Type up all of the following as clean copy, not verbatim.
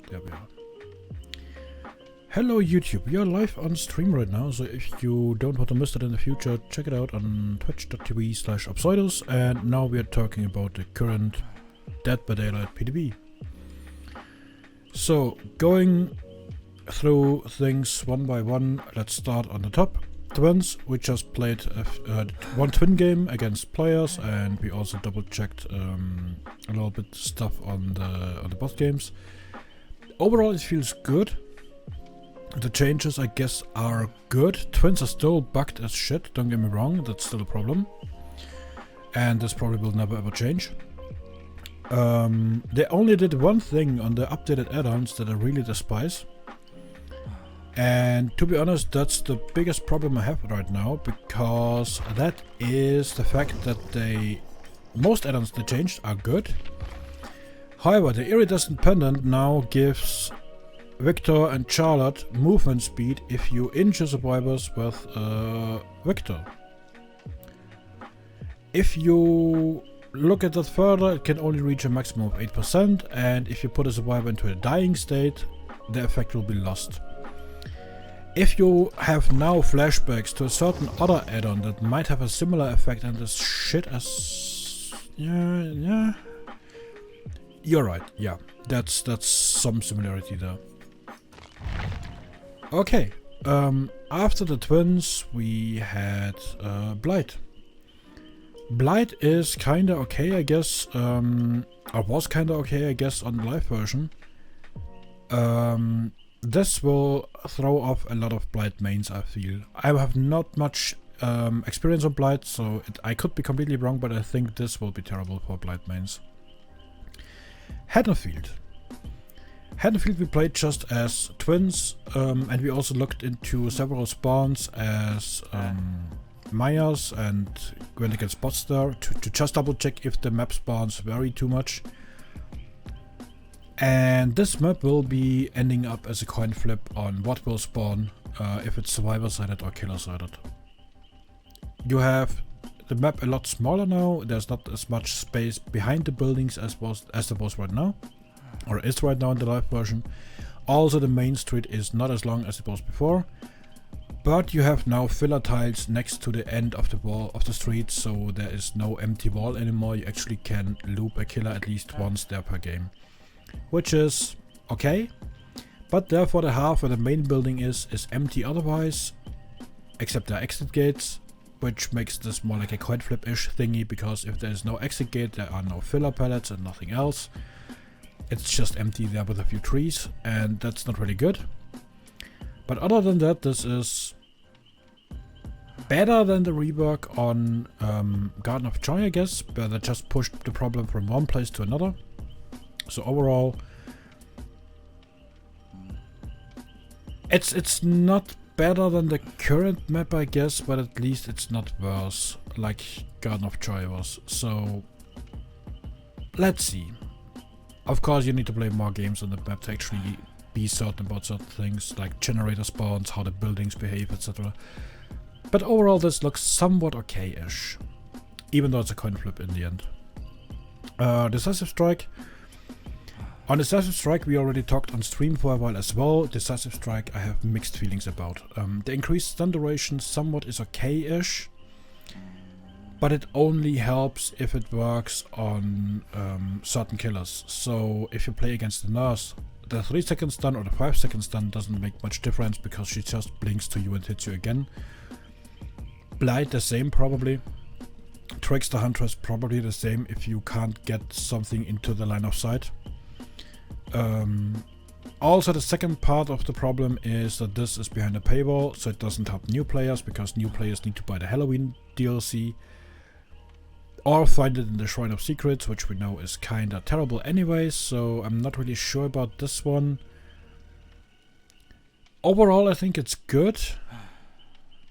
There we are. Hello YouTube, we are live on stream right now, so if you don't want to miss it in the future, check it out on twitch.tv/Obsoidus, and now we are talking about the current Dead by Daylight PTB. So, going through things one by one, let's start on the top. Twins, we just played one twin game against players, and we also double checked a little bit stuff on the both games. Overall it feels good. The changes, I guess, are good. Twins are still bugged as shit, don't get me wrong, that's still a problem. And this probably will never ever change. They only did one thing on the updated add-ons that I really despise. And to be honest, that's the biggest problem I have right now, because that is the fact that most add-ons they changed are good. However, the iridescent pendant now gives Victor and Charlotte movement speed if you injure survivors with Victor. If you look at that further, it can only reach a maximum of 8%, and if you put a survivor into a dying state, the effect will be lost. If you have now flashbacks to a certain other add-on that might have a similar effect and as shit as... yeah. You're right, yeah. That's some similarity there. Okay, after the twins we had Blight. Blight is kinda okay, I guess, or was kinda okay, I guess, on the live version. This will throw off a lot of Blight mains, I feel. I have not much experience on Blight, so I could be completely wrong, but I think this will be terrible for Blight mains. Haddonfield. Haddonfield we played just as twins, and we also looked into several spawns as Mayas, and went against spots there to just double check if the map spawns vary too much. And this map will be ending up as a coin flip on what will spawn, if it's survivor sided or killer sided. You have the map a lot smaller now, there's not as much space behind the buildings as there was right now, or is right now in the live version. Also the main street is not as long as it was before, but you have now filler tiles next to the end of the wall of the street, so there is no empty wall anymore. You actually can loop a killer at least once there per game, which is okay, but therefore the half where the main building is empty otherwise, except there are exit gates, which makes this more like a coin flip-ish thingy, because if there is no exit gate there are no filler pallets and nothing else. It's just empty there with a few trees, and that's not really good. But other than that, this is better than the rework on Garden of Joy, I guess, where they just pushed the problem from one place to another. So overall, it's not better than the current map, I guess, but at least it's not worse like Garden of Joy was. So let's see. Of course, you need to play more games on the map to actually be certain about certain things, like generator spawns, how the buildings behave, etc. But overall, this looks somewhat okay-ish, even though it's a coin flip in the end. Decisive Strike. On Decisive Strike we already talked on stream for a while as well. Decisive Strike I have mixed feelings about. The increased stun duration somewhat is okay-ish, but it only helps if it works on certain killers. So if you play against the nurse, the 3-second stun or the 5-second stun doesn't make much difference, because she just blinks to you and hits you again. Blight the same probably. Trickster Huntress probably the same if you can't get something into the line of sight. Also the second part of the problem is that this is behind a paywall, so it doesn't help new players, because new players need to buy the Halloween DLC or find it in the Shrine of Secrets, which we know is kinda terrible anyway, so I'm not really sure about this one. Overall I think it's good,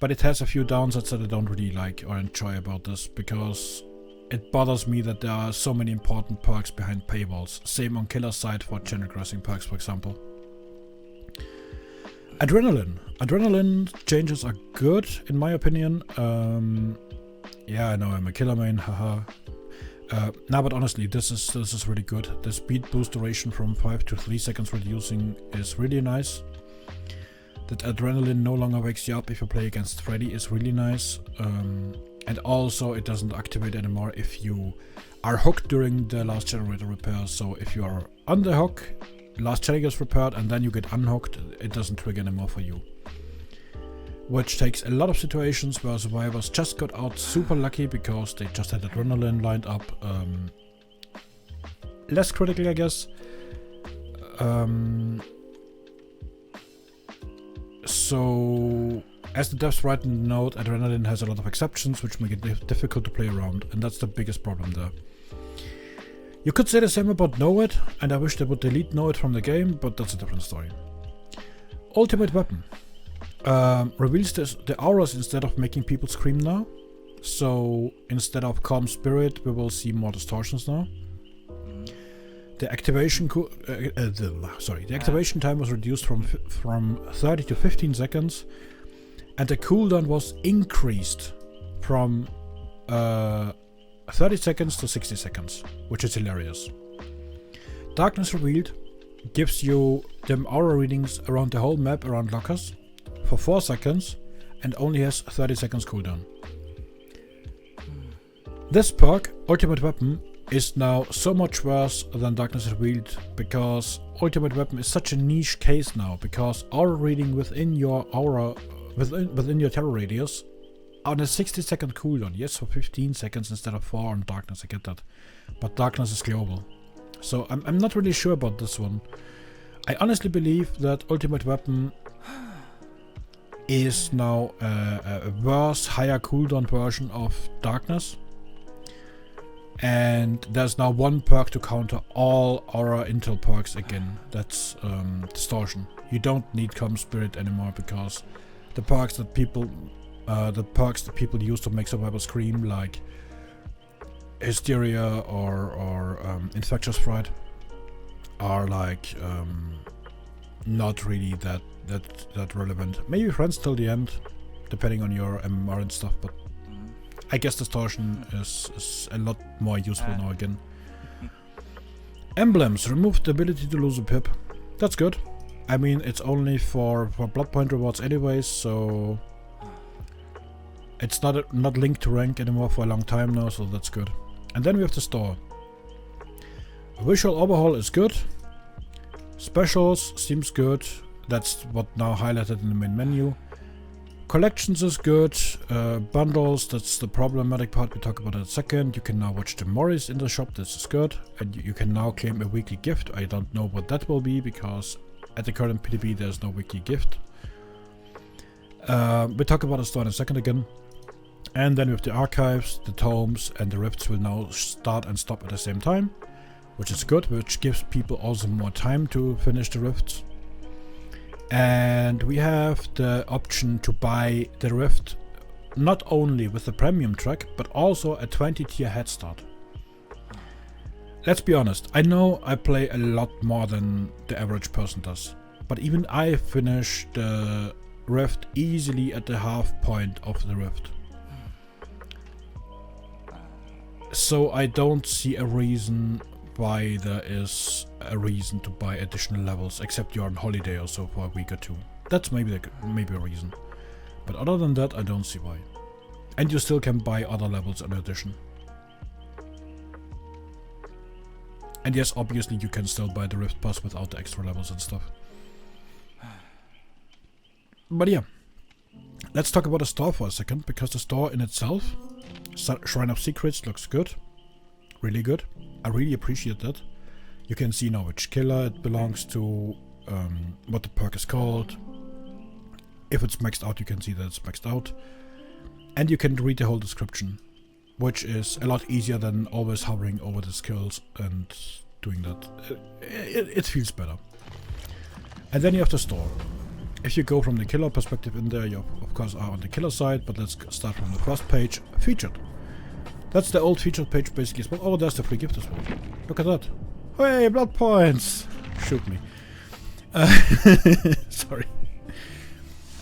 but it has a few downsides that I don't really like or enjoy about this, because it bothers me that there are so many important perks behind paywalls. Same on killer side for channel crossing perks, for example. Adrenaline. Adrenaline changes are good, in my opinion. Yeah, I know I'm a killer main, haha. Now, but honestly, this is really good. The speed boost duration from 5 to 3 seconds reducing is really nice. That adrenaline no longer wakes you up if you play against Freddy is really nice. And also it doesn't activate anymore if you are hooked during the last generator repair. So if you are on the hook, last generator is repaired and then you get unhooked, it doesn't trigger anymore for you. Which takes a lot of situations where survivors just got out super lucky because they just had adrenaline lined up. Less critically, I guess. So, as the devs write in the note, adrenaline has a lot of exceptions which make it difficult to play around, and that's the biggest problem there. You could say the same about Know It, and I wish they would delete Know It from the game, but that's a different story. Ultimate Weapon. Reveals the auras instead of making people scream now. So instead of calm spirit, we will see more distortions now. The activation the activation time was reduced from 30 to 15 seconds, and the cooldown was increased from 30 seconds to 60 seconds, which is hilarious. Darkness Revealed gives you the aura readings around the whole map around lockers for 4 seconds and only has 30 seconds cooldown. This perk, Ultimate Weapon, is now so much worse than Darkness Revealed because Ultimate Weapon is such a niche case now, because aura reading within your aura, within your terror radius on a 60-second cooldown. Yes, for 15 seconds instead of 4 on Darkness, I get that. But Darkness is global. So I'm not really sure about this one. I honestly believe that Ultimate Weapon is now a worse, higher cooldown version of Darkness. And there's now one perk to counter all Aura Intel perks again. That's Distortion. You don't need Calm Spirit anymore because the perks that people use to make survivors scream, like Hysteria or Infectious Fright, are like not really that relevant. Maybe Friends till the end, depending on your MMR and stuff, but I guess Distortion is a lot more useful now again. Emblems removed the ability to lose a pip. That's good. I mean, it's only for blood point rewards anyways, so it's not linked to rank anymore for a long time now, so that's good. And then we have the store. Visual overhaul is good. Specials seems good. That's what now highlighted in the main menu. Collections is good. Bundles, that's the problematic part, we talk about in a second. You can now watch the Morris in the shop, this is good. And you can now claim a weekly gift. I don't know what that will be because at the current PTB there's no weekly gift. We'll talk about the store in a second again. And then with the archives, the tomes and the rifts will now start and stop at the same time, which is good, which gives people also more time to finish the rifts. And we have the option to buy the rift not only with the premium track, but also a 20 tier head start. Let's be honest, I know I play a lot more than the average person does, but even I finish the rift easily at the half point of the rift. So I don't see a reason why there is a reason to buy additional levels, except you're on holiday or so for a week or two. That's maybe a reason. But other than that, I don't see why. And you still can buy other levels in addition. And yes, obviously you can still buy the Rift Pass without the extra levels and stuff. But yeah, let's talk about the store for a second, because the store in itself, Shrine of Secrets, looks good. Really good. I really appreciate that. You can see now which killer it belongs to, what the perk is called. If it's maxed out, you can see that it's maxed out. And you can read the whole description, which is a lot easier than always hovering over the skills and doing that. It feels better. And then you have the store. If you go from the killer perspective in there, you of course are on the killer side, but let's start from the first page, featured. That's the old featured page basically as well. Oh, there's the free gift as well. Look at that. Hey, blood points! Shoot me. Sorry.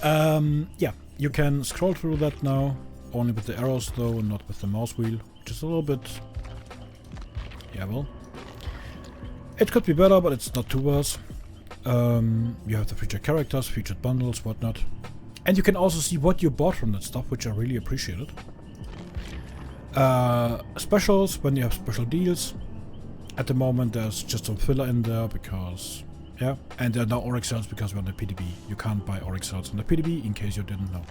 Yeah, you can scroll through that now, only with the arrows though, not with the mouse wheel, which is a little bit Yeah, well. It could be better, but it's not too worse. You have the featured characters, featured bundles, whatnot. And you can also see what you bought from that stuff, which I really appreciated. Specials, when you have special deals. At the moment there's just some filler in there because... yeah, and there are no Oryx cells because we're on the PTB. You can't buy Oryx cells on the PTB, in case you didn't know.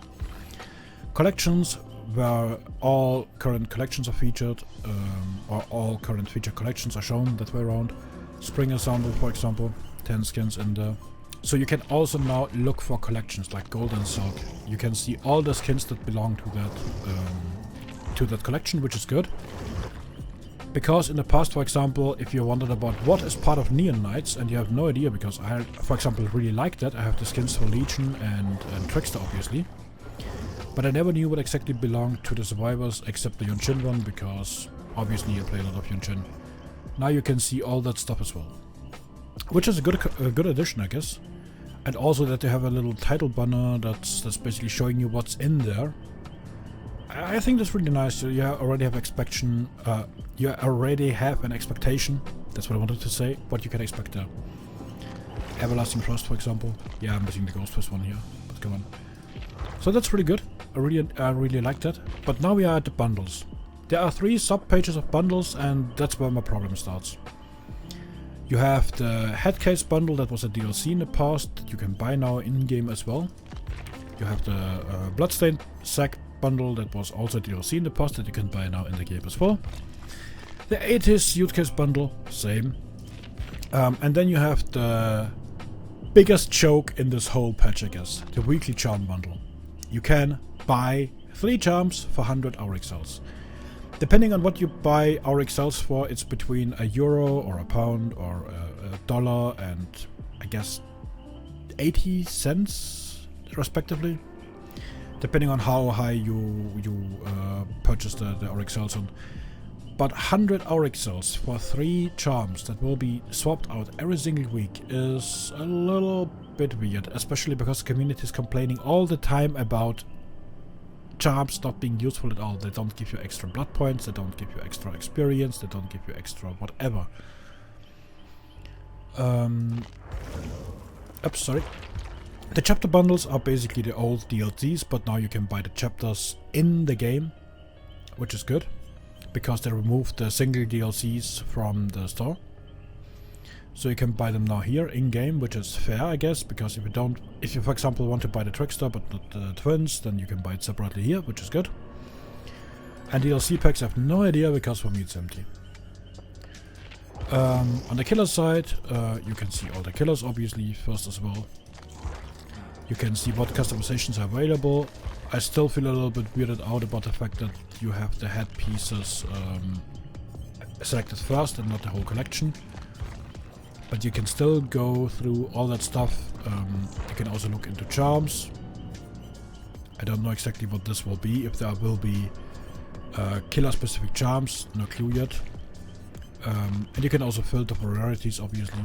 Collections, where all current collections are featured, or all current featured collections are shown that way around. Spring Ensemble, for example, 10 skins in there. So you can also now look for collections like Gold and Silk. You can see all the skins that belong to that collection, which is good. Because in the past, for example, if you wondered about what is part of Neon Knights and you have no idea, because I, for example, really like that. I have the skins for Legion and Trickster, obviously. But I never knew what exactly belonged to the survivors except the yun-jin one, because obviously you play a lot of yun-jin. Now you can see all that stuff as well. Which is a good addition, I guess. And also that they have a little title banner that's basically showing you what's in there. I think that's really nice. You already have you already have an expectation. That's what I wanted to say. What you can expect there. Everlasting Trust, for example. Yeah, I'm missing the Ghost Fist one here, but come on. So that's really good. I really like that. But now we are at the bundles. There are 3 sub-pages of bundles, and that's where my problem starts. You have the Headcase bundle that was a DLC in the past that you can buy now in-game as well. You have the Bloodstained Sack bundle that was also a DLC in the past that you can buy now in the game as well. The 80s Suitcase bundle, same. And then you have the biggest joke in this whole patch, I guess. The Weekly Charm bundle. You can buy 3 charms for 100 Auric cells. Depending on what you buy Auric cells for, it's between €1 or a pound or a dollar and I guess 80 cents respectively. Depending on how high you purchase the Auric cells on. But 100 Auric cells for 3 charms that will be swapped out every single week is a little bit weird, especially because the community is complaining all the time about charms not being useful at all. They don't give you extra blood points, they don't give you extra experience, they don't give you extra whatever. Oops, sorry. The chapter bundles are basically the old DLCs, but now you can buy the chapters in the game, which is good, because they removed the single DLCs from the store. So you can buy them now here in-game, which is fair, I guess, because if you for example want to buy the Trickster but not the Twins, then you can buy it separately here, which is good. And DLC packs, I have no idea, because for me it's empty. On the killer side, you can see all the killers obviously first as well. You can see what customizations are available. I still feel a little bit weirded out about the fact that you have the headpieces selected first and not the whole collection. But you can still go through all that stuff. You can also look into charms. I don't know exactly what this will be. If there will be killer specific charms, no clue yet. And you can also filter for rarities obviously.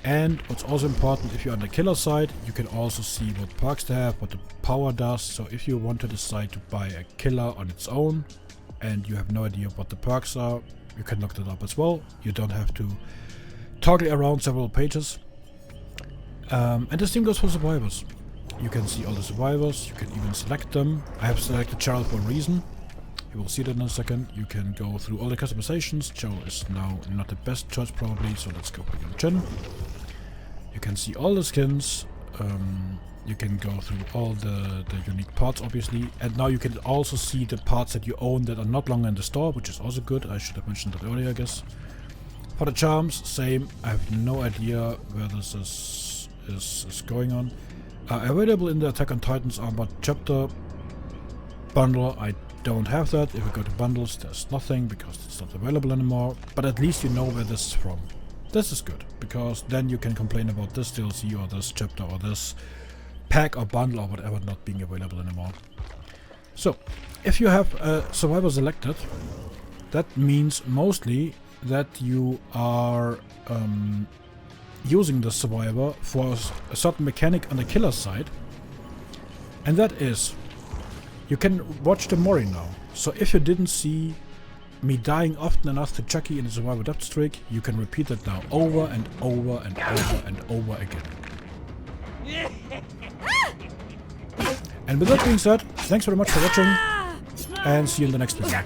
And what's also important, if you're on the killer side, you can also see what perks they have, what the power does. So if you want to decide to buy a killer on its own and you have no idea what the perks are, you can look that up as well. You don't have to toggle around several pages. And the same goes for survivors. You can see all the survivors, you can even select them. I have selected Cheryl for a reason. You will see that in a second. You can go through all the customizations. Cheryl is now not the best choice probably, so let's go for yun-jin. You can see all the skins. You can go through all the unique parts obviously. And now you can also see the parts that you own that are not longer in the store, which is also good. I should have mentioned that earlier, I guess. For the charms, same. I have no idea where this is going on. Available in the Attack on Titans Armored Chapter bundle. I don't have that. If we go to bundles, there's nothing because it's not available anymore. But at least you know where this is from. This is good, because then you can complain about this DLC or this chapter or this pack or bundle or whatever not being available anymore. So, if you have a survivor selected, that means mostly that you are using the survivor for a certain mechanic on the killer side, and that is you can watch the Mori now. So if you didn't see me dying often enough to Chucky in the survival depth streak, you can repeat it now over and over and over and over again. And with that being said, thanks very much for watching, and see you in the next video.